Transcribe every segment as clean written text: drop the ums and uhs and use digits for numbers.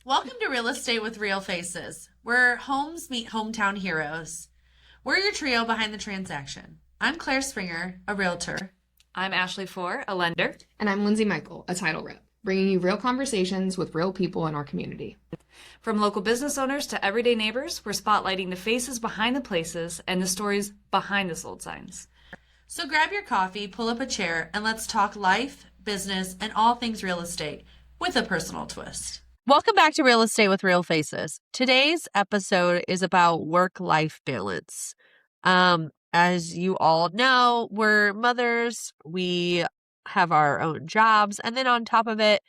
Welcome to Real Estate with Real Faces, where homes meet hometown heroes. We're your trio behind the transaction. I'm Claire Springer, a realtor. I'm Ashley Four, a lender. And I'm Lindsay Michael, a title rep, bringing you real conversations with real people in our community. From local business owners to everyday neighbors, we're spotlighting the faces behind the places and the stories behind the sold signs. So grab your coffee, pull up a chair, and let's talk life, business, and all things real estate with a personal twist. Welcome back to Real Estate with Real Faces. Today's episode is about work-life balance. As you all know, we're mothers, we have our own jobs, and then on top of it,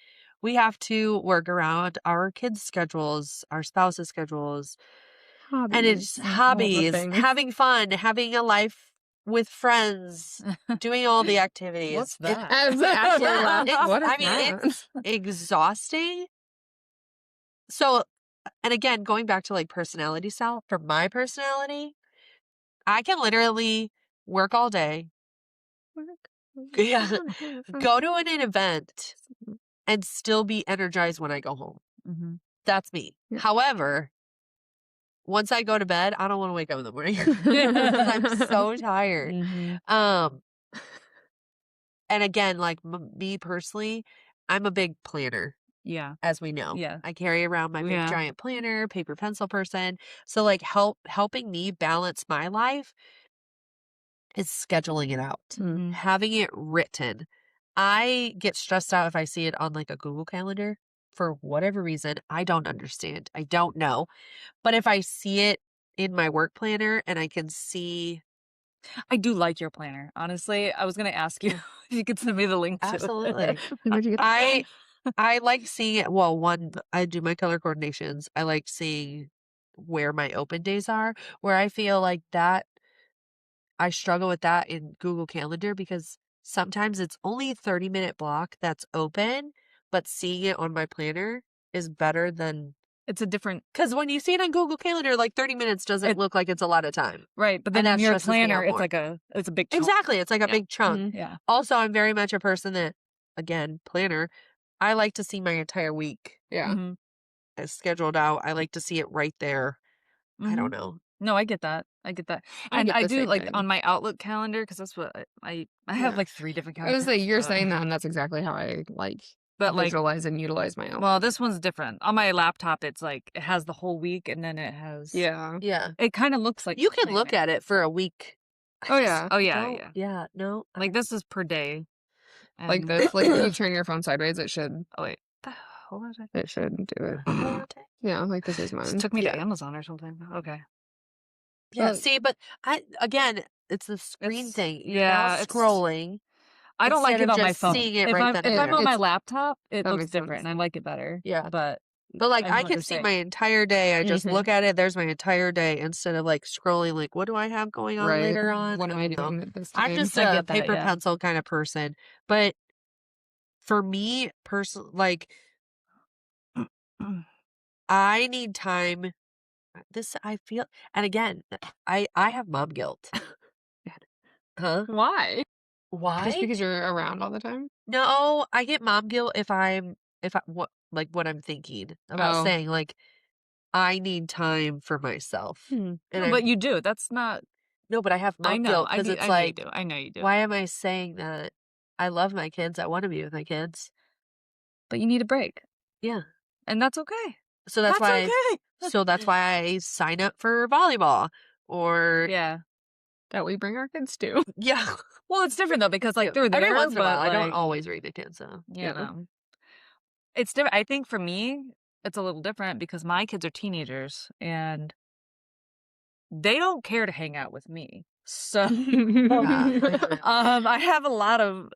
we have to work around our kids' schedules, our spouses' schedules, and it's hobbies, having fun, having a life with friends, doing all the activities. What's that? It's exhausting. So, and again, going back to like personality style, for my personality, I can literally work all day. Yeah. Go to an event and still be energized when I go home. Mm-hmm. That's me. Yeah. However, once I go to bed, I don't want to wake up in the morning. I'm so tired. Mm-hmm. And again, like me personally, I'm a big planner. Yeah. As we know. Yeah. I carry around my big giant planner, paper pencil person. So like helping me balance my life is scheduling it out. Mm-hmm. Having it written. I get stressed out if I see it on like a Google Calendar for whatever reason. I don't understand. I don't know. But if I see it in my work planner and I can see. I do like your planner. Honestly, I was going to ask you if you could send me the link to Absolutely. it. I like seeing it. Well, one, I do my color coordinations. I like seeing where my open days are, where I feel like that I struggle with that in Google Calendar because sometimes it's only a 30-minute block that's open, but seeing it on my planner is better than. It's a different. Because when you see it on Google Calendar, like 30 minutes doesn't look like it's a lot of time. Right. But then in your planner, it's a big chunk. Exactly. It's like a big chunk. Mm-hmm. Yeah. Also, I'm very much a person that, again, planner, I like to see my entire week. Yeah. Mm-hmm. Scheduled out. I like to see it right there. Mm-hmm. I don't know. No, I get that. And I do like on my Outlook calendar because that's what I have like 3 different calendars. I was like, you're saying that, and that's exactly how I visualize and utilize my own. Well, this one's different. On my laptop, it's like it has the whole week, and then it has Yeah. It kind of looks like you can look at it for a week. Oh yeah. Oh yeah. Yeah. No. Like this is per day. Like this. Like when you turn your phone sideways, it should. Oh wait. What was it? It should do it. Yeah. Like this is mine. It took me to Amazon or something. Okay. Yeah. See, but it's the screen thing. You're it's scrolling. I don't like it on my phone. Seeing it if I'm on my laptop, it looks different, and I like it better. Yeah. But like I can see my entire day. I just look at it. There's my entire day instead of like scrolling. Like, what do I have going on later on? What am I doing at this time? I'm just a paper pencil kind of person. But for me, personally, like, I need time. I feel, and again, I have mom guilt. Huh? Why? Why? Just because you're around all the time? No, I get mom guilt if what I'm thinking about saying, like, I need time for myself. But you do. That's not. No, but I have mom guilt because it's like, I know you do. Why am I saying that? I love my kids. I want to be with my kids. But you need a break. Yeah. And that's okay. So that's why I sign up for volleyball or that we bring our kids to. Yeah. Well, it's different though because like they're there, every once in a while. Like, I don't always bring the kids, so it's different. I think for me, it's a little different because my kids are teenagers and they don't care to hang out with me. So I have a lot of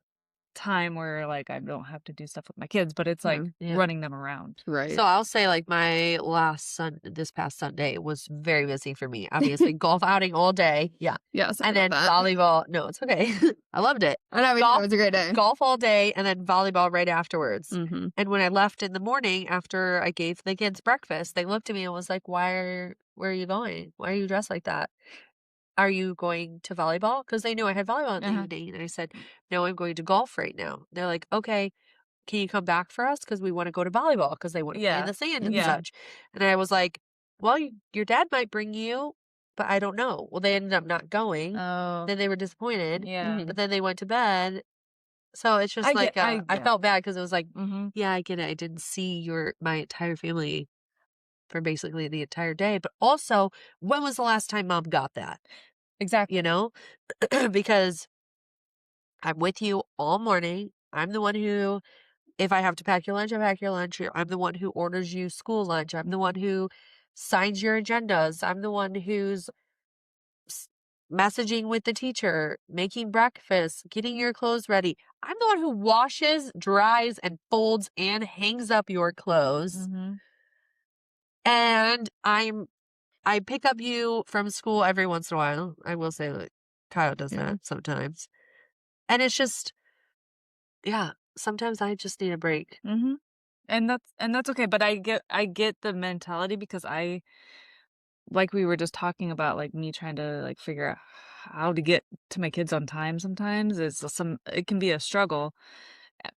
time where like I don't have to do stuff with my kids, but it's like running them around. Right. So I'll say like this past Sunday was very busy for me. Obviously golf outing all day. Yeah. Yes. And then volleyball. No, it's okay. I loved it. I know, it was a great day. Golf all day and then volleyball right afterwards. Mm-hmm. And when I left in the morning after I gave the kids breakfast, they looked at me and was like, where are you going? Why are you dressed like that? Are you going to volleyball? Because they knew I had volleyball in the evening. And I said, no, I'm going to golf right now. They're like, okay, can you come back for us? Because we want to go to volleyball because they want to play in the sand and such. And I was like, well, your dad might bring you, but I don't know. Well, they ended up not going. Oh, Then they were disappointed. yeah. But then they went to bed. So it's just like, I felt bad because it was like, yeah, I get it. I didn't see my entire family for basically the entire day. But also, when was the last time mom got that? Exactly. You know? Because I'm with you all morning. I'm the one who, if I have to pack your lunch, I pack your lunch. I'm the one who orders you school lunch. I'm the one who signs your agendas. I'm the one who's messaging with the teacher, making breakfast, getting your clothes ready. I'm the one who washes, dries, and folds and hangs up your clothes. And I pick up you from school every once in a while. I will say that Kyle does that sometimes. And it's just, yeah, sometimes I just need a break. And that's okay. But I get the mentality because like we were just talking about, like me trying to like figure out how to get to my kids on time sometimes it can be a struggle. Uh,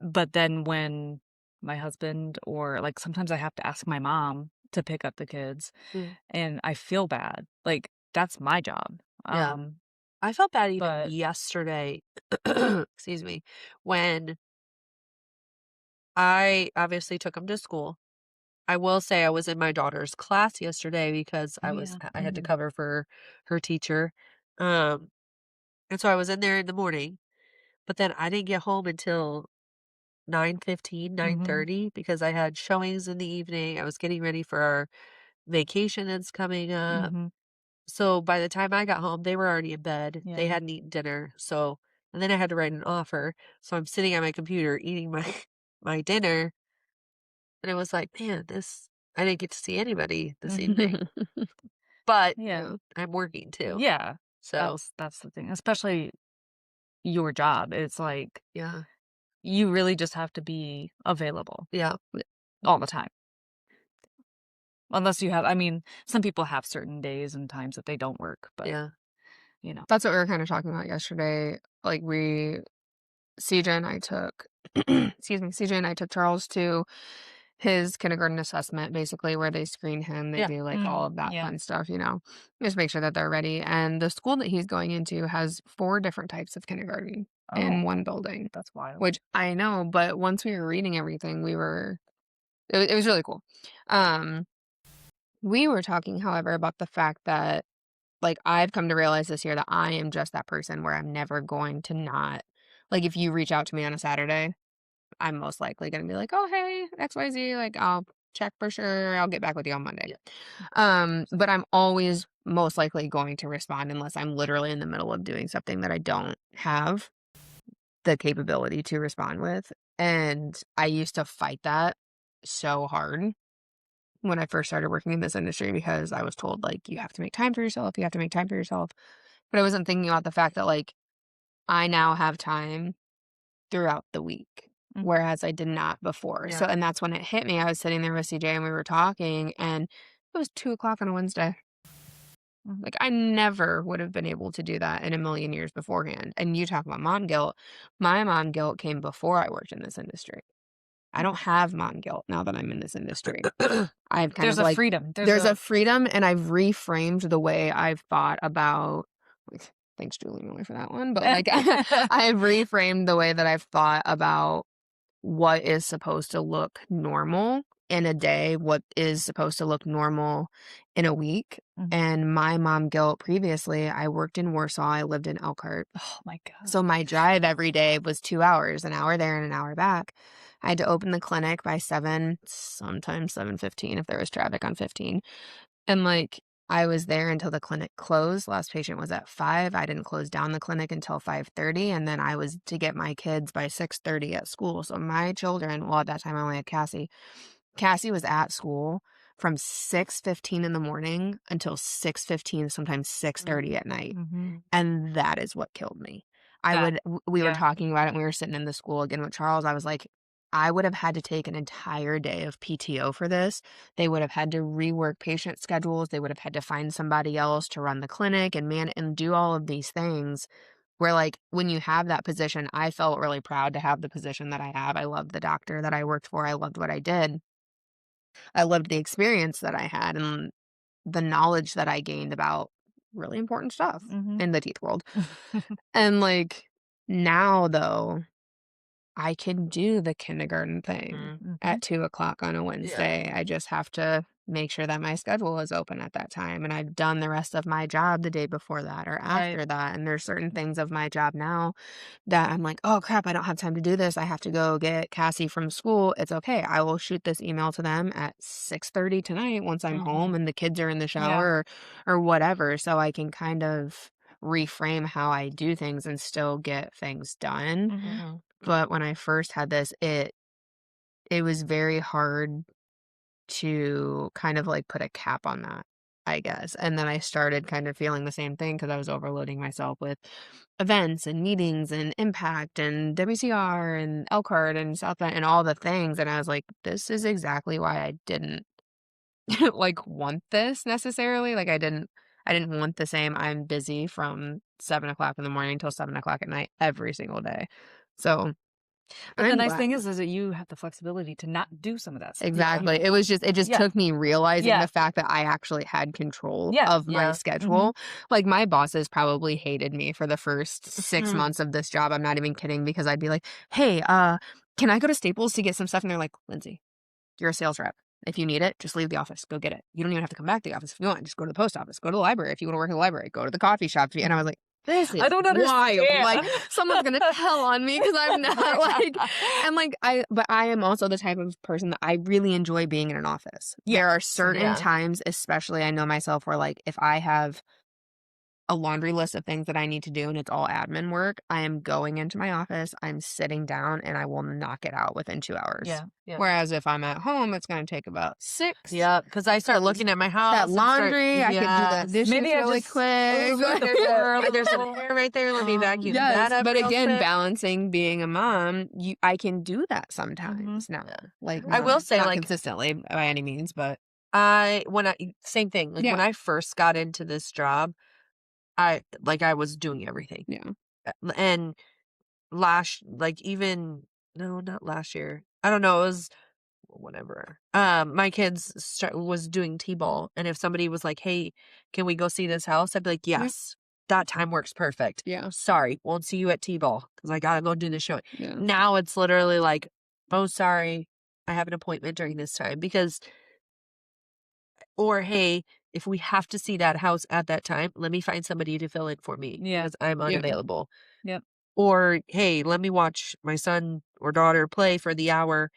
But then when my husband or like sometimes I have to ask my mom to pick up the kids and I feel bad. Like that's my job. Yeah. I felt bad even But yesterday, excuse me, when I obviously took him to school. I will say I was in my daughter's class yesterday because I had to cover for her teacher. Um, and so I was in there in the morning, but then I didn't get home until 9:15, 9:30 because I had showings in the evening. I was getting ready for our vacation that's coming up. So by the time I got home, they were already in bed. They hadn't eaten dinner. So, and then I had to write an offer. So I'm sitting at my computer eating my my dinner, and it was like, man, I didn't get to see anybody this evening. But I'm working too. yeah, So that's the thing, especially your job. It's like yeah, you really just have to be available yeah, all the time. Unless you have, I mean, some people have certain days and times that they don't work, but yeah, That's what we were kind of talking about yesterday. Like CJ and I took, excuse me, CJ and I took Charles to his kindergarten assessment, basically where they screen him. They yeah. do like all of that fun stuff, just make sure that they're ready. And the school that he's going into has 4 different types of kindergarten in one building, that's wild. which I know, but once we were reading everything, it was really cool. We were talking, however, about the fact that like I've come to realize this year that I am just that person where I'm never going to not like if you reach out to me on a Saturday, I'm most likely going to be like, "Oh, hey, XYZ, like I'll check for sure. I'll get back with you on Monday." But I'm always most likely going to respond unless I'm literally in the middle of doing something that I don't have the capability to respond with. And I used to fight that so hard when I first started working in this industry because I was told like you have to make time for yourself, you have to make time for yourself. But I wasn't thinking about the fact that like I now have time throughout the week, whereas I did not before. So, Yeah. and that's when it hit me. I was sitting there with CJ and we were talking, and it was 2 o'clock on a Wednesday. Like, I never would have been able to do that in a million years beforehand. And you talk about mom guilt. My mom guilt came before I worked in this industry. I don't have mom guilt now that I'm in this industry. I've kind There's of a like, freedom. there's a freedom, and I've reframed the way I've thought about. Thanks, Julie Miller, for that one. But like, I've reframed the way that I've thought about what is supposed to look normal in a day, what is supposed to look normal in a week. And my mom guilt previously, I worked in Warsaw, I lived in Elkhart. Oh my God. So my drive every day was 2 hours, an hour there and an hour back. I had to open the clinic by 7, sometimes 7:15 if there was traffic on 15. And like I was there until the clinic closed. Last patient was at 5. I didn't close down the clinic until 5:30, and then I was to get my kids by 6:30 at school. So my children, well, at that time I only had Cassie. Cassie was at school from 6:15 in the morning until 6:15, sometimes 6:30 at night. And that is what killed me. We were talking about it when we were sitting in the school again with Charles. I was like, I would have had to take an entire day of PTO for this. They would have had to rework patient schedules. They would have had to find somebody else to run the clinic and man and do all of these things. where, like, when you have that position, I felt really proud to have the position that I have. I loved the doctor that I worked for. I loved what I did. I loved the experience that I had and the knowledge that I gained about really important stuff Mhm. in the teeth world. And, like, now, though, I can do the kindergarten thing Mhm. at 2 o'clock on a Wednesday. I just have to make sure that my schedule is open at that time, and I've done the rest of my job the day before that or Right. after that, and there's certain things of my job now that I'm like, "Oh, crap, I don't have time to do this. I have to go get Cassie from school." It's okay. I will shoot this email to them at 6:30 tonight once I'm home Mhm. and the kids are in the Yeah. shower or whatever, so I can kind of reframe how I do things and still get things done. Mhm. Mhm. But when I first had this, it was very hard to kind of, like, put a cap on that, I guess, and then I started kind of feeling the same thing because I was overloading myself with events and meetings and Impact and WCR and Elkhart and South Bend and all the things, and I was like, "This is exactly why I didn't, like, want this necessarily." Like, I didn't want the same I'm busy from 7 o'clock in the morning till 7 o'clock at night every single day. So, But the I'm nice glad. thing is that you have the flexibility to not do some of that stuff. Yeah. Exactly. It just Yeah. took me realizing Yeah. the fact that I actually had control Yeah. of my Yeah. schedule. Like, my bosses probably hated me for the first 6 months of this job, I'm not even kidding, because I'd be like, "Hey, can I go to Staples to get some stuff?" And they're like, "Lindsay, you're a sales rep. If you need it, just leave the office. Go get it. You don't even have to come back to the office if you want. Just go to the post office. Go to the library if you wanna work in the library. Go to the coffee shop." And I was like, "This I is don't wild." Like, understand. someone's gonna tell on me because 'cause I'm not, like, and, like, I am also the type of person that I really enjoy being in an office. Yeah. There are Same. certain Yeah. times, especially I know myself, where, like, if I have a laundry list of things that I need to do and it's all admin work, I am going into my office, I'm sitting down, and I will knock it out within 2 hours. Yeah. Yeah. Whereas if I'm at home, it's gonna take about 6. Yeah. Because I start 'Cause looking at my house that and start. laundry, I could do the Yes. dishes Maybe I really just quick. Ooh, there's some hair right there. Let me vacuum Yes, that up but real again, quick. balancing being a mom, I can do that Mhm. sometimes now. Yeah. Like, I will say, not like, consistently by any means, but when I same thing. Like when yeah, I first got into this job, I was doing everything. yeah. And like even no, not last year. I don't know. It was whatever. My kids was doing t-ball, and if somebody was like, "Hey, can we go see this house?" I'd be like, Yeah. "Yes, that time works perfect." Yeah. Sorry, won't see you at t-ball because I gotta go do the show. Yeah. Now it's literally like, "Oh, sorry, I have an appointment during this time," because or hey, if we have to see that house at that time, let me find somebody to fill in for me Yeah. because I'm Yeah. unavailable. Yep. Or hey, let me watch my son or daughter play for the hour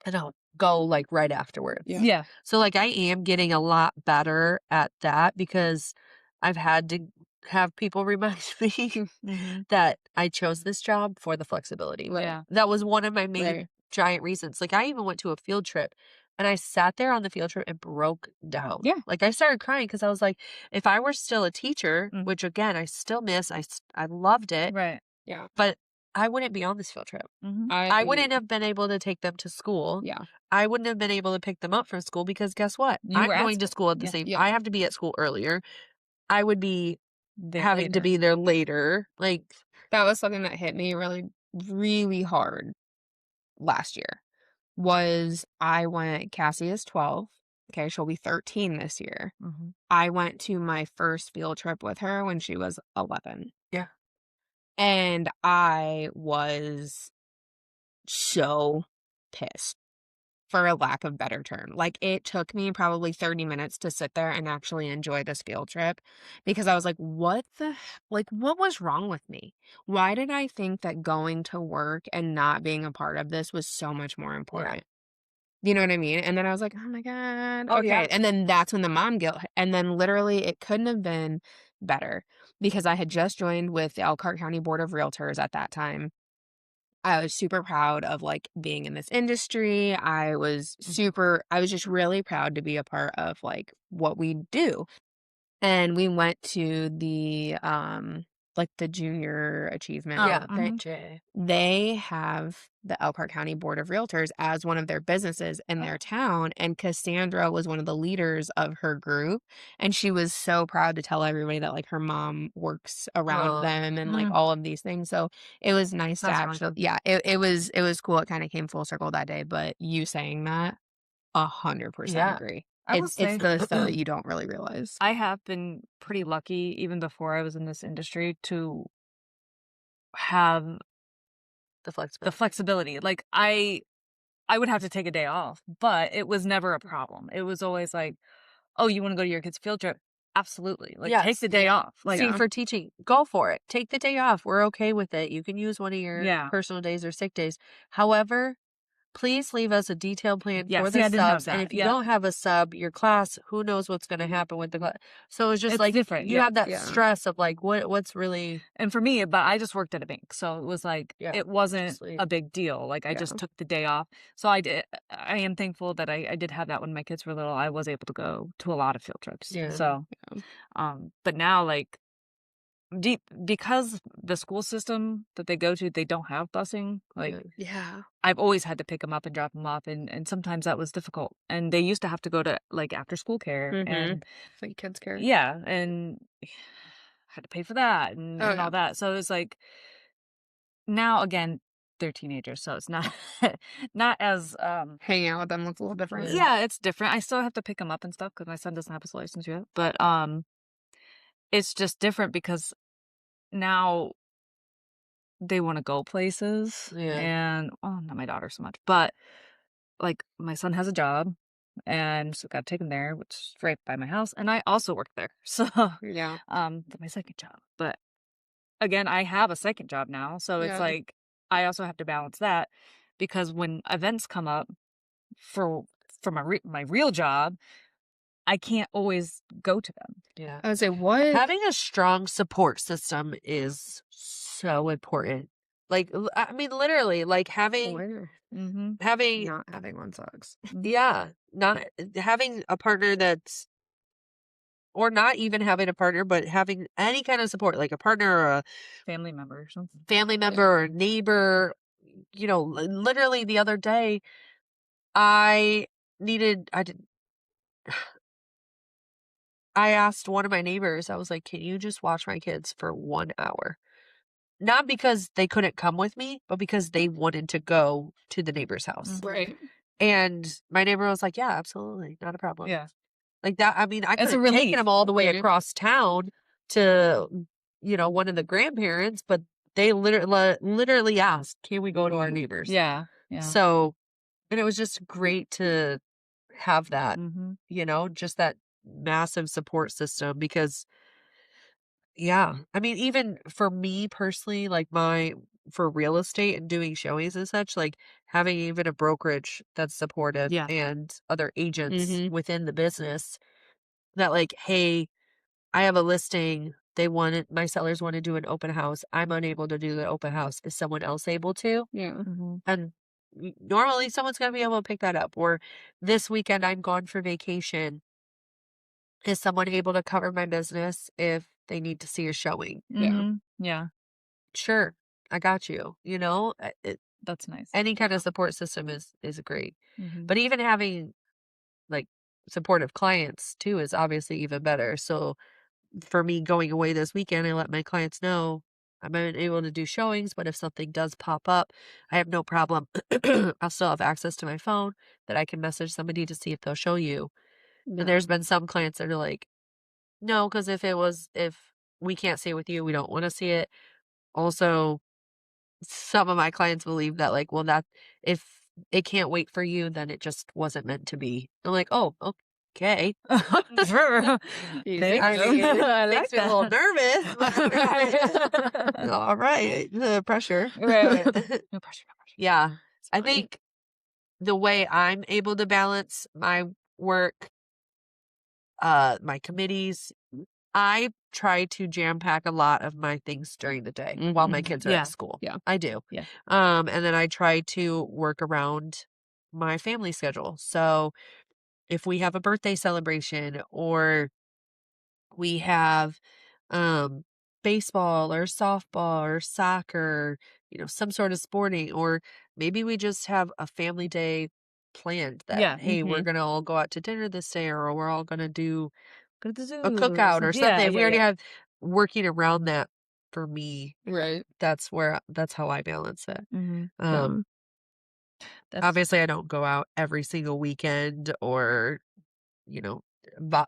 and I'll go like right afterwards. Yeah. Yeah. So like I am getting a lot better at that because I've had to have people remind me Mhm. that I chose this job for the flexibility. Right. Yeah. That was one of my main Right. giant reasons. Like I even went to a field trip and I sat there on the field trip and broke down. Yeah. Like I started crying because I was like, if I were still a teacher, Mhm. which again I still miss, I loved it, Right. Yeah. but I wouldn't be on this field trip. Mhm. I wouldn't have been able to take them to school. Yeah. I wouldn't have been able to pick them up from school because guess what? You I'm were at going to school at the Yeah. same Yeah. I have to be at school earlier. I would be There having to later. be there later. Like, That was something that hit me really, really hard last year. Cassie is 12. Okay, she'll be 13 this year. Mhm. I went to my first field trip with her when she was 11. yeah. And I was so pissed, for a lack of better term. Like, it took me probably 30 minutes to sit there and actually enjoy this field trip because I was like, what was wrong with me? Why did I think that going to work and not being a part of this was so much more important? You know what I mean? And then I was like, "Oh my god, Oh, yeah. okay." And then that's when the mom guilt and then literally it couldn't have been better because I had just joined with the Elkhart County Board of Realtors at that time. I was super proud of, like, being in this industry. I was just really proud to be a part of, like, what we do. And we went to the like the junior achievement. Oh, Yeah. mhm. They have the Elkhart County Board of Realtors as one of their businesses in their town. And Cassandra was one of the leaders of her group. And she was so proud to tell everybody that like her mom works around Aw. them and like Mm. all of these things. So it was nice to That's really actually, good. yeah, it was cool. It kind of came full circle that day. But you saying that, 100% Yeah. agree. I will It's say the stuff that you don't really realize. I have been pretty lucky even before I was in this industry to have The the flexibility. flexibility. Like I would have to take a day off, but it was never a problem. It was always like, "Oh, you wanna go to your kid's field trip?" Absolutely. Like, take Yes. the day off. Like, See, for teaching, go for it. Take the day off. We're okay with it. You can use one of your yeah. personal days or sick days. However, please leave us a detailed plan Yeah, for see, the I didn't have subs. And that. if you Yeah. don't have a sub, your class, who knows what's going to happen with the class. So it's just It's like different, you yeah. have that Yeah. stress of like what's really And for me, but I just worked at a bank, so it was like Yeah, it wasn't just leave. a big deal. Like I Yeah. just took the day off. So I am thankful that I did have that when my kids were little. I was able to go to a lot of field trips. Yeah. So, but now like deep because the school system that they go to, they don't have busing. Like Yeah. I've always had to pick them up and drop them off, and sometimes that was difficult. And they used to have to go to like after school care, Mhm. and Like kids care. yeah, and had to pay for that Oh, and yeah. all that. So it's like now again, they're teenagers, so it's not not as Hanging out with them looks a little different. yeah, it's different. I still have to pick them up and stuff because my son doesn't have his license yet. But it's just different because now they want to go places, Yeah. and oh, not my daughter so much, but like my son has a job, and so got to take him there, which is right by my house, and I also work there, so Yeah. that's my second job. But again, I have a second job now, so it's Yeah. like I also have to balance that because when events come up for my real job, I can't always go to them. Yeah. I would say what Having a strong support system is so important. Like I mean literally like having Mm-hmm. having not having one sucks. yeah, not having a partner that's or not even having a partner, but having any kind of support, like a partner or a Family member or something. family member or a neighbor. You know, literally the other day, I I did, I asked one of my neighbors, I was like, can you just watch my kids for 1 hour? Not because they couldn't come with me, but because they wanted to go to the neighbor's house. Mhm. Right. And my neighbor was like, yeah, absolutely. Not a problem. Yeah. Like that. I mean, I It's could a have taken relief. them all the way Mhm. across town to, one of the grandparents, but they literally asked, can we go to our neighbors? Yeah. Yeah. So, and it was just great to have that, Mm-hmm. just that massive support system because, yeah, I mean, even for me personally, like for real estate and doing showings and such, like having even a brokerage that's supportive Yeah. and other agents Mhm. within the business that like, hey, I have a listing. My sellers want to do an open house. I'm unable to do the open house. Is someone else able to? Yeah. Mm-hmm. And normally someone's going to be able to pick that up. Or this weekend I'm gone for vacation. Is someone able to cover my business if they need to see a showing? Yeah. Mm-hmm. Yeah. Sure, I got you. That's nice. Any kind of support system is great. Mm-hmm. But even having like supportive clients too is obviously even better. So for me going away this weekend, I let my clients know I'm unable to do showings, but if something does pop up, I have no problem. I'll still have access to my phone that I can message somebody to see if they'll show you. Yeah. And there's been some clients that are like, no, because if we can't see it with you, we don't want to see it. Also, some of my clients believe that like, well, that if it can't wait for you, then it just wasn't meant to be. I'm like, oh, okay. Easy. I mean, it I makes like me a little that. nervous. But all right, the pressure. Right. No pressure. No pressure. Yeah, I funny. think the way I'm able to balance my work, my committees, I try to jam pack a lot of my things during the day while my kids are Yeah. at school. Yeah. I do. Yeah. And then I try to work around my family schedule. So if we have a birthday celebration or we have, um, baseball or softball or soccer, some sort of sporting, or maybe we just have a family day planned that, Yeah. hey, we're Mhm. gonna all go out to dinner this day, or we're all gonna go to the zoo A or cookout or Yeah, something. We yeah, already yeah. have working around that for me. Right. That's how I balance it. Mhm. Yeah. That's Obviously I don't go out every single weekend, or, you know,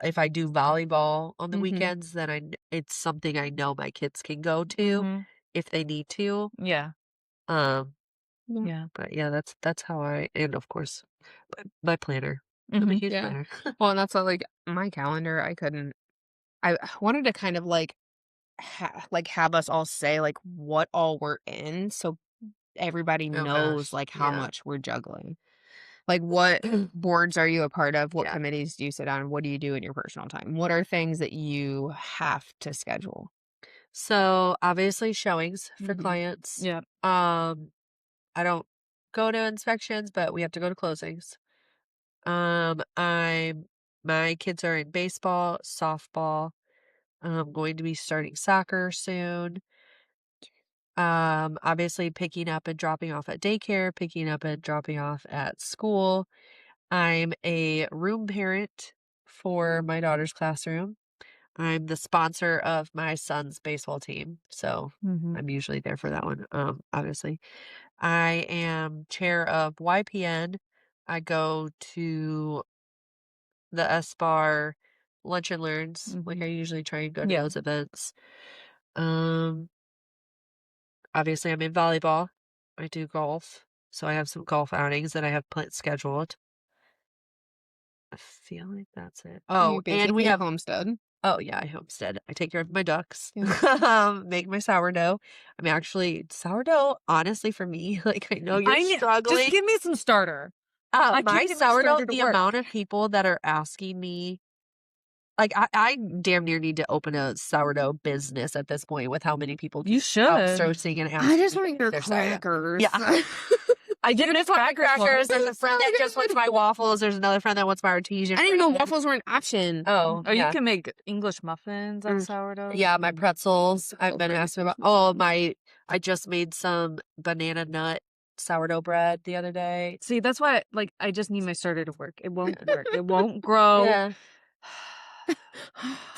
if I do volleyball on the Mhm. weekends, then it's something I know my kids can go to Mhm. if they need to. Yeah. Um, Yeah. Yeah. but yeah, that's how and of course, my planner. I'm a Mhm. huge Yeah. planner. Well, and that's why, like, my calendar, I wanted to kind of, like, have us all say, like, what all we're in so everybody Oh knows, gosh, like, how yeah. much we're juggling. Like, what boards are you a part of? What Yeah. committees do you sit on? What do you do in your personal time? What are things that you have to schedule? So obviously showings for Mhm. clients. Yeah. I don't go to inspections, but we have to go to closings. My kids are in baseball, softball. I'm going to be starting soccer soon. Obviously picking up and dropping off at daycare, picking up and dropping off at school. I'm a room parent for my daughter's classroom. I'm the sponsor of my son's baseball team, so Mhm. I'm usually there for that one. Obviously. I am chair of YPN. I go to the S-Bar lunch and learns. Like, I Mhm. usually try and go to Yeah. those events. Um, Obviously I'm in volleyball. I do golf. So I have some golf outings that I have scheduled. I feel like that's it. Oh, You and we basically have homestead. oh yeah, I homestead. I take care of my ducks. Yeah. Make my sourdough. I mean, actually, sourdough, honestly, for me, like, I know you're Just struggling. give me some starter. I My can't get my sourdough, starter to the work. amount of people that are asking me, like, I damn near need to open a sourdough business at this point with how many people You keep should. outsourcing and I asking just me want your their sourdough. crackers. Yeah. I You just want my crackers. There's a friend that just wants my waffles. There's another friend that wants my artesian. I didn't even know bread. waffles were an option. Oh, Oh, you yeah. can make English muffins out of Mm. sourdough. Yeah, my pretzels. I've So been pretty. asking about. I just made some banana nut sourdough bread the other day. See, that's why, like, I just need my starter to work. It won't work. It won't grow. Yeah.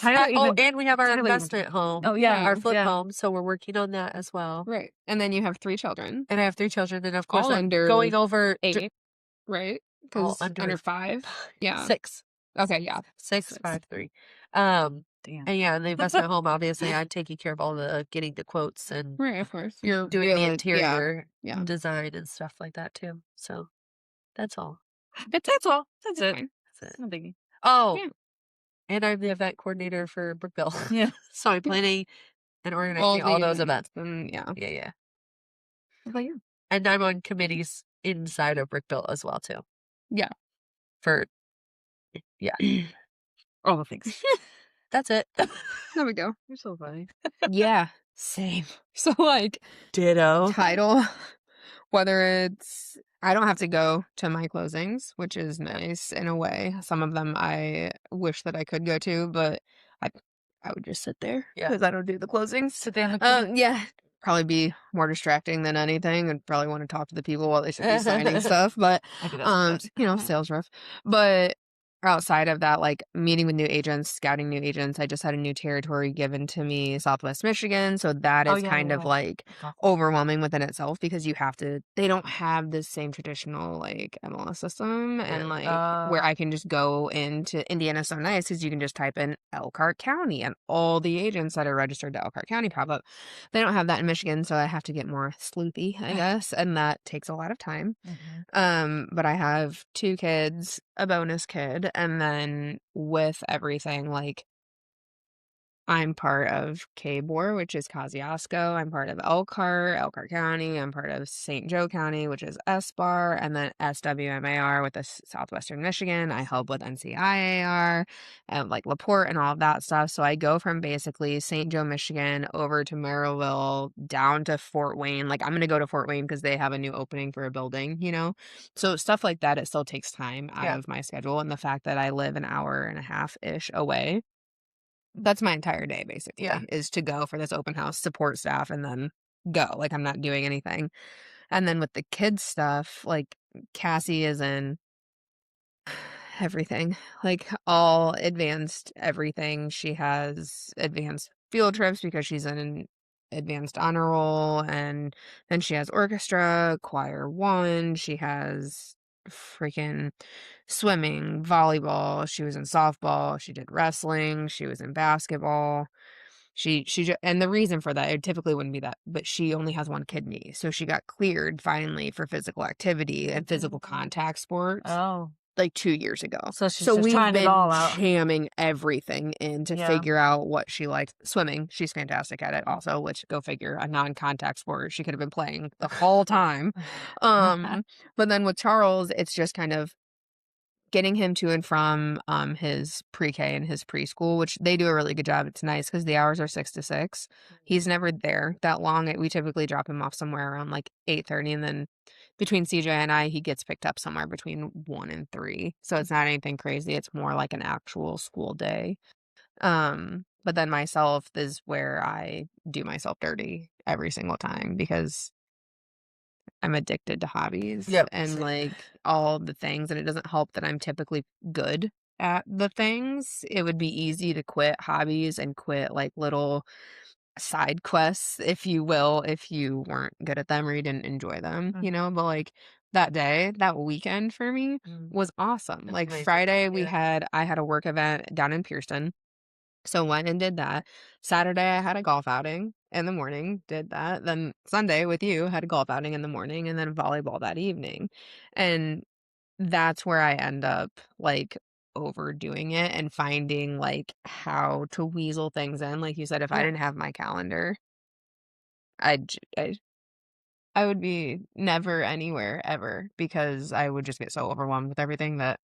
And we have our Tyler even investment home. Oh, yeah, Our flip yeah. home. So we're working on that as well. Right. And then you have 3 children, And I have 3 children, and of course all I'm under going over 8, right? all Because under 5? Yeah. 6. Okay, yeah. 6, 6. 5, 3. Um, Damn. and yeah, and the investment home, obviously, I'm taking care of all the getting the quotes and Right, of course. doing the Yeah. interior Yeah. design and stuff like that too. So that's all. That's all. That's it. Fine. That's it. No biggie. Oh, Yeah. and I'm the event coordinator for Brookville. Yeah. So I'm planning and All organizing the all those events. yeah. Yeah, yeah. What about you? And I'm on committees inside of Brookville as well too. Yeah. For yeah, All the things. that's it. There we go. You're so funny. Yeah. Same. So, like, Ditto. title, whether it's I don't have to go to my closings, which is nice in a way. Some of them I wish that I could go to, but I I would just sit there Yeah. because I don't do the closings. Sit there and look. Yeah, probably be more distracting than anything, and probably want to talk to the people while they should be signing stuff. But I do that sometimes. sales rep. But outside of that, like meeting with new agents, scouting new agents, I just had a new territory given to me, Southwest Michigan. So that Oh, is yeah, kind yeah, of yeah. like That's awesome. overwhelming within itself because they don't have the same traditional like MLS system and like where I can just go into Indiana's so nice because you can just type in Elkhart County and all the agents that are registered to Elkhart County pop up. They don't have that in Michigan, so I have to get more sleuthy, I guess, and that takes a lot of time. But I have 2 kids, a bonus kid, and then with everything, like, I'm part of KBOR, which is Kosciuszko. I'm part of Elkhart County. I'm part of St. Joe County, which is SBAR, and then SWMAR with the Southwestern Michigan. I help with NCIAR and like Laporte and all of that stuff. So I go from basically St. Joe, Michigan over to Merrillville down to Fort Wayne. Like I'm going to go to Fort Wayne because they have a new opening for a building, you know? So stuff like that, it still takes time out Yeah. of my schedule. And the fact that I live an hour and a half-ish away That's my entire day, basically, Yeah. is to go for this open house, support staff, and then go. Like, I'm not doing anything. And then with the kids stuff, like, Cassie is in everything, like, all advanced everything. She has advanced field trips because she's in an advanced honor roll, and then she has orchestra, choir 1, she has freaking swimming, volleyball, she was in softball, she did wrestling, she was in basketball. And the reason for that, it typically wouldn't be that, but she only has 1 kidney, so she got cleared finally for physical activity and physical contact sports Oh. like 2 years ago. So she's So just we've trying it been all out. jamming everything in to Yeah. figure out what she likes. Swimming, she's fantastic at it also, which go figure, a non-contact sport she could have been playing the whole time. But then with Charles, it's just kind of getting him to and from his pre-K and his preschool, which they do a really good job. It's nice because the hours are 6 to 6. He's never there that long. We typically drop him off somewhere around like 8:30, and then between CJ and I, he gets picked up somewhere between 1 and 3. So it's not anything crazy. It's more like an actual school day. But then myself is where I do myself dirty every single time because I'm addicted to hobbies Yep. and, like, all the things, and it doesn't help that I'm typically good at the things. It would be easy to quit hobbies and quit, like, little side quests, if you will, if you weren't good at them or you didn't enjoy them, you know? But, like, that weekend for me was awesome. Like, amazing. Friday, Yeah. I had a work event down in Pearson. So went and did that. Saturday, I had a golf outing in the morning, did that. Then Sunday with you, had a golf outing in the morning and then volleyball that evening. And that's where I end up like overdoing it and finding like how to weasel things in. Like you said, if I Yeah. didn't have my calendar, I'd, j- I would be never anywhere ever because I would just get so overwhelmed with everything that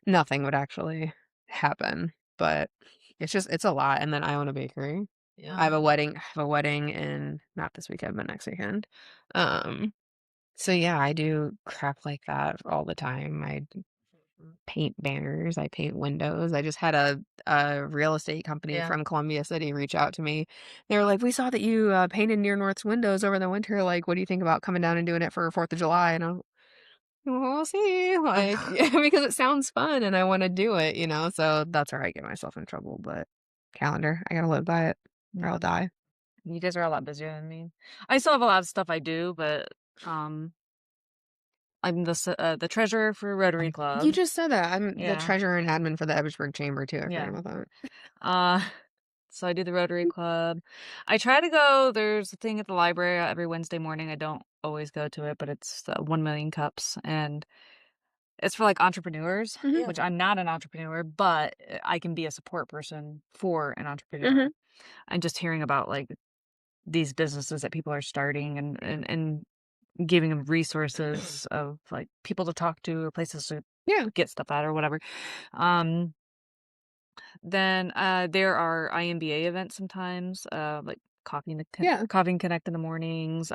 nothing would actually happen. But it's a lot. And then I own a bakery. Yeah. I have a wedding in not this weekend, but next weekend. So yeah, I do crap like that all the time. I paint banners, I paint windows. I just had a real estate company Yeah. from Columbia City reach out to me. They were like, "We saw that you painted near North's windows over the winter. Like, what do you think about coming down and doing it for 4th of July?" And I'm we'll see, like, because it sounds fun and I wanna do it, you know, so that's where I get myself in trouble, but calendar, I gotta live by it or I'll Yeah. die. You guys are a lot busier than me. I still have a lot of stuff I do, but, I'm the treasurer for Rotary You Club. just said that. I'm the Yeah. treasurer and admin for the Edwardsburg Chamber too, I forgot Yeah. about that. Uh, so I do the Rotary Club. I try to go there's a thing at the library every Wednesday morning. I don't always go to it, but it's, 1,000,000 cups, and it's for, like, entrepreneurs, Mhm. which I'm not an entrepreneur, but, I can be a support person for an entrepreneur. Mhm. I'm just hearing about, like, these businesses that people are starting and giving them resources of, like, people to talk to or places to Yeah. get stuff at or whatever. Um, then, there are IMBA events sometimes, like Yeah. Coffee and Connect in the mornings.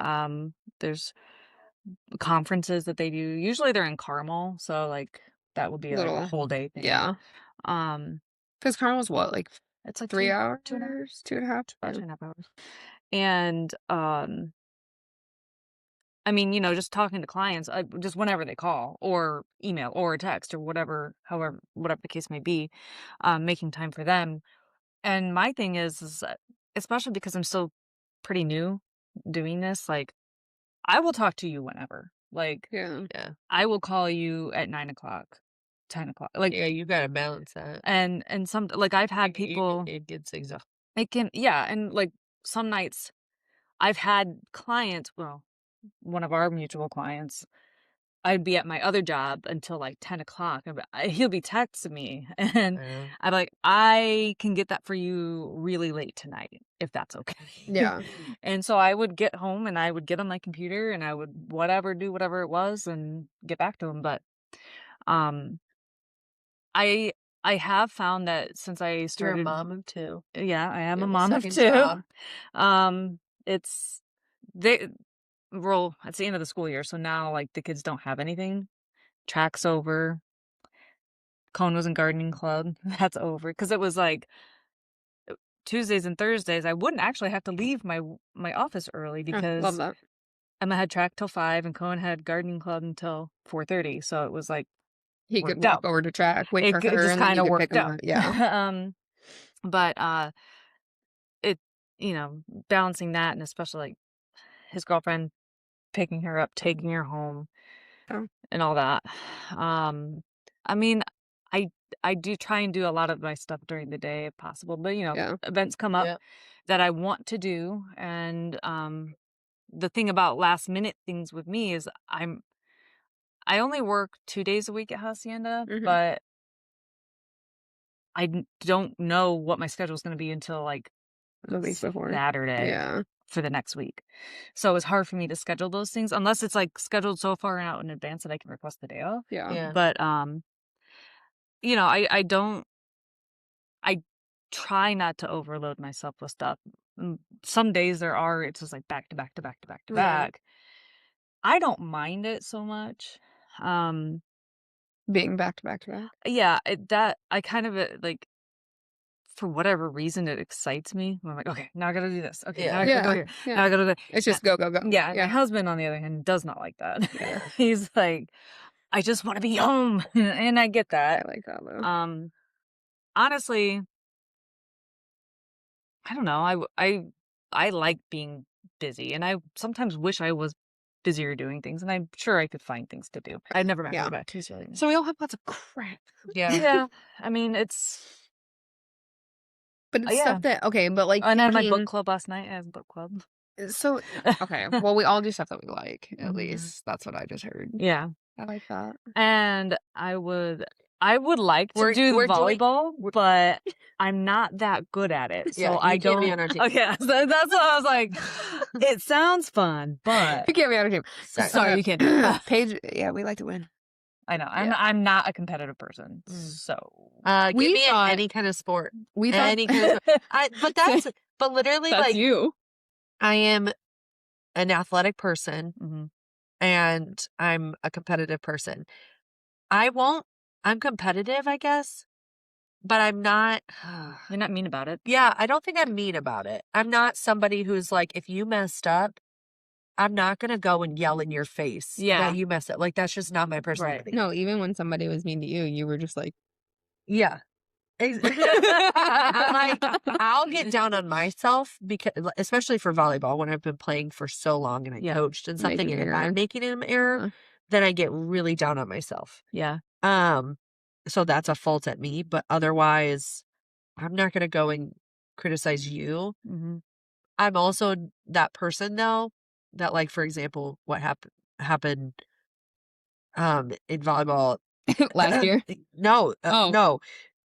There's conferences that they do. Usually they're in Carmel, so, like, that would be, like, a Little whole day thing. yeah. Um, 'Cause Carmel's what, like it's like 3 2 and a half, hours? 2.5? about Yeah. 2.5 hours. And, I mean, just talking to clients, just whenever they call or email or text or whatever the case may be, making time for them. And my thing is that, especially because I'm still pretty new doing this, like, I will talk to you whenever. Like, Yeah. Yeah. I will call you at 9 o'clock, 10 o'clock. Like, Yeah, you gotta balance that. and some, like, I've had people, It gets exhausting. it can, yeah. And like some nights I've had clients, well, one of our mutual clients, I'd be at my other job until like 10 o'clock. He'll be texting me, and I'm like, I can get that for you really late tonight, if that's okay. Yeah. And so I would get home and I would get on my computer and I would do whatever it was and get back to him. But um, I I have found that since I You're a started, mom of 2. yeah, I am You a have a mom of second 2. job. It's they well, it's the end of the school year, so now like the kids don't have anything. Track's over. Cone was in gardening club. That's over because it was like Tuesdays and Thursdays, I wouldn't actually have to leave my office early Love because that. Emma had track till 5 and Cohen had gardening club until 4:30. So it was like He could worked walk out. over to track, wait It for just her, and then kind you of could pick worked him out. up. Yeah. But it balancing that, and especially like his girlfriend picking her up, taking her home, Oh. and all that. I mean, I do try and do a lot of my stuff during the day if possible, but Yeah. events come up that I want to do, and the thing about last minute things with me is I only work 2 days a week at Hacienda, Mhm. but I don't know what my schedule is going to be until like The week before. Saturday Yeah. for the next week. So it's hard for me to schedule those things unless it's like scheduled so far out in advance that I can request the day off. Yeah. But I try not to overload myself with stuff. Some days it's just like back to back to back to back to Right. back. I don't mind it so much. Being back to back to back. Yeah, that I kind of like, for whatever reason, it excites me. I'm like, okay, now I gotta do this. Okay, now I gotta go here. Yeah. Now I gotta do. It's just go, go, go. Yeah, Yeah. my husband, on the other hand, does not like that. Yeah. He's like, I just want to be home, and I get I that. like that though. Honestly, I don't know. I like being busy, and I sometimes wish I was busier doing things, and I'm sure I could find things to do. I've never met Yeah. back too silly. So we all have lots of crap. Yeah. I mean, it's. But it's Yeah. stuff that, okay, but like. And I had my book club last night. I have book club. So, okay. Well, we all do stuff that we like, at Mhm. least. That's what I just heard. Yeah. I like that. And I would like to do we're doing- volleyball, but I'm not that good at it. So Yeah, I you can't don't. be on our team. Okay, so that's what I was like. It sounds fun, but You can't be on a team. sorry, you can't do it. Paige, yeah, we like to win. I know. Yeah. I'm not a competitive person. Mm. So Give We me thought- any kind of sport. We thought Any kind of, but literally, that's like, you. I am an athletic person Mhm. and I'm a competitive person. I'm competitive, I guess, but I'm not. You're not mean about it. Yeah, I don't think I'm mean about it. I'm not somebody who's like, if you messed up, I'm not going to go and yell in your face that you messed up. Like, that's just not my personality. No, even when somebody was mean to you, you were just like, Yeah. Like, I'll get down on myself because, especially for volleyball, when I've been playing for so long and I coached and something, Making an and if error. I'm making an error, then I get really down on myself. Yeah. So that's a fault at me, but otherwise, I'm not going to go and criticize you. Mm-hmm. I'm also that person though that, like, for example, what happened in volleyball last year. No, Oh. no.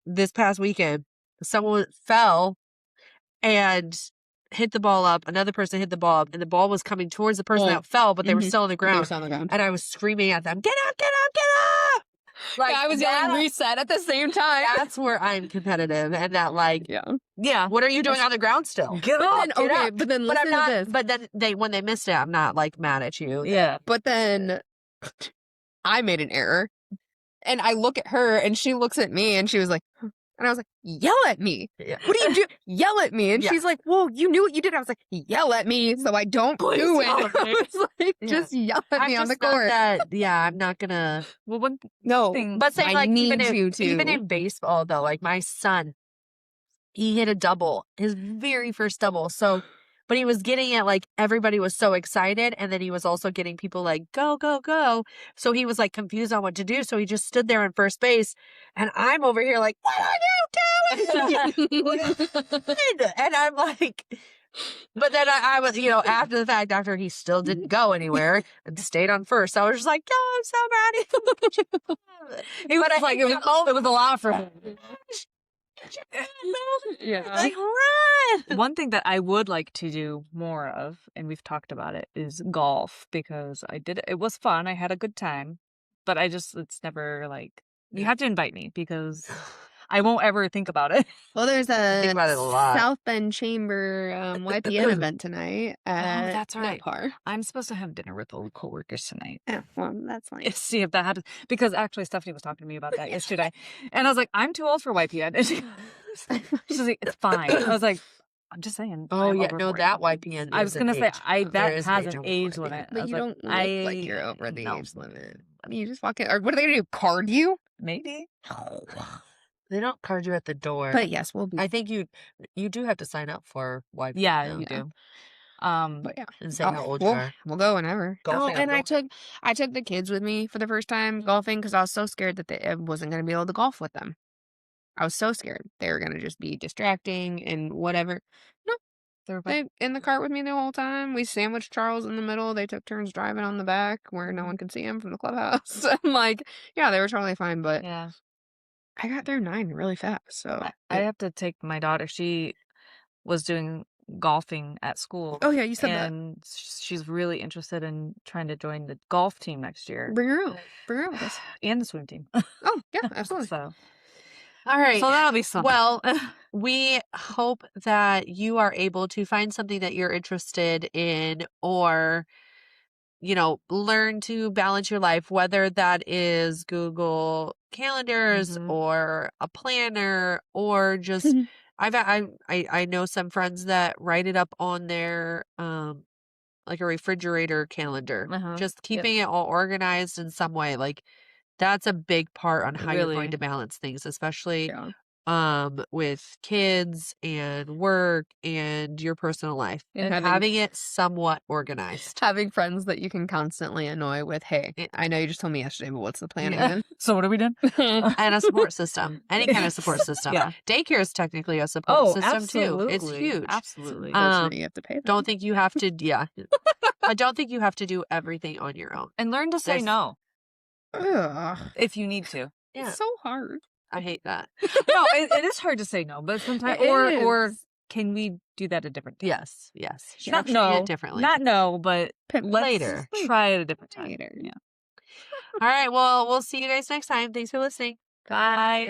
This past weekend, someone fell and hit the ball up. Another person hit the ball up, and the ball was coming towards the person that fell, but they were Mhm. still on the They were ground. still on the ground. And I was screaming at them, "Get up! Get up! Get up!" Like, Yeah, I was yelling reset at the same time. That's where I'm competitive, and that, like, Yeah. what are you doing on the ground still? Get But up. then, get okay, up. but then But listen I'm not. to this. But then when they missed it, I'm not like mad at you. Yeah. But then I made an error, and I look at her, and she looks at me, and she was like, "Huh." And I was like, "Yell at me! Yeah. What do you do? Yell at me!" And Yeah. she's like, "Well, you knew what you did." I was like, "Yell at me, so I don't Please do it." yell at me. I was like, Yeah. "Just yell at I'm me on the just not court." I'm not gonna. Well, one No, thing. But saying, I like, need even you to. even in baseball though, like, my son, he hit a double, his very first double. So, but he was getting it, like, everybody was so excited, and then he was also getting people like, go, go, go. So he was like confused on what to do. So he just stood there in first base, and I'm over here like, what are you doing? And I'm like, but then I was, after the fact, after he still didn't go anywhere and stayed on first, I was just like, oh, I'm so mad. He was like, it was a lot for him. Yeah. Like, run. One thing that I would like to do more of, and we've talked about it, is golf, because I did it was fun. I had a good time, but it's never like, you have to invite me because I won't ever think about it. Well, there's think a about it a lot. South Bend Chamber YPN event tonight at that's right. Par. I'm supposed to have dinner with old coworkers tonight. Yeah, well, that's nice. See if that happens, because actually Stephanie was talking to me about that yesterday, and I was like, I'm too old for YPN. And she's like, it's fine. I was like, I'm just saying. Oh, I'm yeah. over No, 40 that something. YPN I was is gonna an say age. I There that is an has age an on age YPN. limit. I But was you like, don't look like you're over the no. age limit. I mean, you just walk in. Or what are they gonna do? Card you? Maybe. They don't card you at the door. But yes, we'll be. I think you do have to sign up for YPN Yeah, now you do. But yeah, and say how old you are. we'll go whenever. Golfing, and I'm I took the kids with me for the first time golfing because I was so scared that I wasn't gonna be able to golf with them. I was so scared they were gonna just be distracting and whatever. No, they in the cart with me the whole time. We sandwiched Charles in the middle. They took turns driving on the back where no one could see him from the clubhouse. And like, yeah, they were totally fine. But Yeah. I got through 9 really fast. So I have to take my daughter. She was doing golfing at school. Oh yeah, you said that. And she's really interested in trying to join the golf team next year. Bring her out. Bring her out with us. And the swim team. Oh yeah, absolutely. So All right. So that'll be something. Well, we hope that you are able to find something that you're interested in or, learn to balance your life, whether that is Google calendars or a planner or just I know some friends that write it up on their like a refrigerator calendar, just keeping it all organized in some way. Like that's a big part on how you're going to balance things, especially with kids and work and your personal life, And having it somewhat organized. Having friends that you can constantly annoy with, hey, I know you just told me yesterday, but what's the plan again? So what are we doing? And a support system. Any kind of support system. Yeah. Daycare is technically a support system absolutely. too. It's huge. Absolutely. Unfortunately, you have to pay them. Don't think you have to, I don't think you have to do everything on your own. And learn to say no Ugh, if you need to. Yeah. it's so hard. I hate that. No, it is hard to say no, but sometimes It or is. can we do that a different time? Yes. Not Structuring no, it differently. not no, but let's Later. try it a different time. Later. Yeah. All right. Well, we'll see you guys next time. Thanks for listening. Bye.